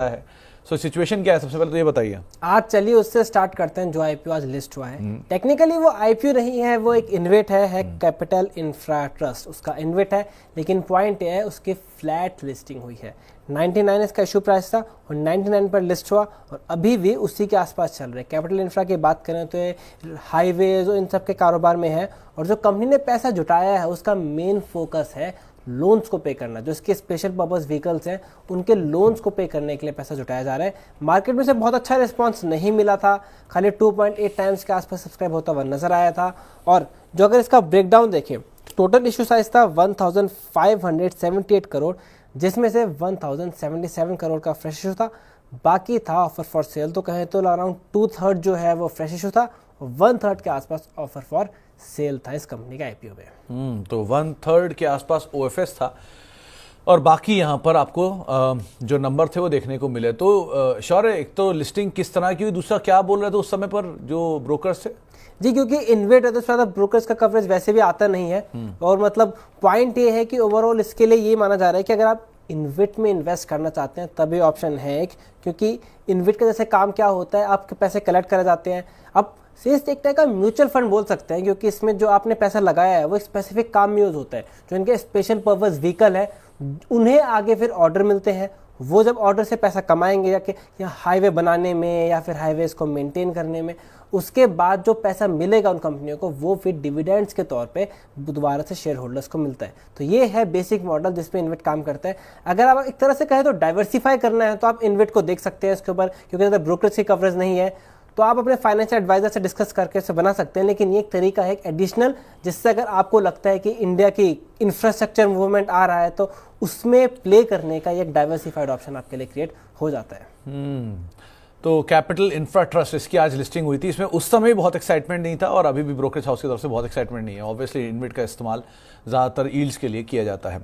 है। So situation क्या है, सबसे पहले तो ये बताइए। आज चलिए उससे स्टार्ट करते हैं जो आईपीओ आज लिस्ट हुआ है। टेक्निकली वो आईपीओ नहीं है, वो एक इन्वेट है कैपिटल इंफ्रा ट्रस्ट, उसका इन्वेट है। लेकिन पॉइंट ये है उसकी फ्लैट लिस्टिंग हुई है। 99 इसका इशू प्राइस था और 99 पर लिस्ट हुआ और अभी भी उसी के आसपास चल रहे हैं। कैपिटल इंफ्रा की बात करें तो ये हाईवेज और इन सब के कारोबार में है और जो कंपनी ने पैसा जुटाया है उसका मेन फोकस है लोन्स को पे करना। जो इसके स्पेशल पर्पस व्हीकल्स हैं उनके लोन्स को पे करने के लिए पैसा जुटाया जा रहा है। मार्केट में से बहुत अच्छा रिस्पांस नहीं मिला था, खाली 2.8 टाइम्स के आसपास सब्सक्राइब होता हुआ नजर आया था। और जो अगर इसका ब्रेकडाउन देखें, टोटल इशू साइज था 1578 करोड़, जिसमें से 1077 करोड़ का फ्रेश इशू था। बाकी था ऑफर फॉर सेल, तो कहें तो अराउंड 2/3 जो है वो फ्रेश इशू था, 1/3 के आसपास ऑफर फॉर सेल था इस कंपनी का आईपीओ में। तो 1/3 के आसपास ओएफएस था और बाकी यहाँ पर आपको जो नंबर थे वो देखने को मिले। तो शौर्य, एक तो लिस्टिंग किस तरह की हुई, दूसरा क्या बोल रहे थे उस समय पर जो ब्रोकर्स थे? जी, क्योंकि इन्वेट है तो ज्यादा ब्रोकर्स का कवरेज वैसे भी आता नहीं है। और मतलब पॉइंट ये है कि ओवरऑल इसके लिए ये माना जा रहा है कि अगर आप इन्वेट में इन्वेस्ट करना चाहते हैं तभी ऑप्शन है एक, क्योंकि इन्वेट का जैसे काम क्या होता है, आपके पैसे कलेक्ट करे जाते हैं। अब सेल्स एक टाइप का म्यूचुअल फंड बोल सकते हैं, क्योंकि इसमें जो आपने पैसा लगाया है वो स्पेसिफिक काम में यूज होता है। जो इनके स्पेशल पर्पस व्हीकल है उन्हें आगे फिर ऑर्डर मिलते हैं, वो जब ऑर्डर से पैसा कमाएंगे या हाईवे बनाने में या फिर हाईवेज को मेंटेन करने में, उसके बाद जो पैसा मिलेगा उन कंपनियों को वो फिर डिविडेंड्स के तौर पे दोबारा से शेयर होल्डर्स को मिलता है। तो ये है बेसिक मॉडल जिसपे इन्वेट काम करता है। अगर आप एक तरह से कहें तो डाइवर्सिफाई करना है तो आप इन्वेट को देख सकते हैं इसके ऊपर, क्योंकि अगर ब्रोकरेज की कवरेज नहीं है तो आप अपने फाइनेंशियल एडवाइजर से डिस्कस करके उसे बना सकते हैं। लेकिन ये एक तरीका है एक एडिशनल, जिससे अगर आपको लगता है कि इंडिया की इंफ्रास्ट्रक्चर मूवमेंट आ रहा है तो उसमें प्ले करने का एक डाइवर्सिफाइड ऑप्शन आपके लिए क्रिएट हो जाता है। तो कैपिटल इंफ्रा ट्रस्ट, इसकी आज लिस्टिंग हुई थी। इसमें उस समय भी बहुत एक्साइटमेंट नहीं था और अभी भी ब्रोकरेज हाउस की तरफ से बहुत एक्साइटमेंट नहीं है। ऑब्वियसली इन्वेट का इस्तेमाल ज़्यादातर यील्ड्स के लिए किया जाता है।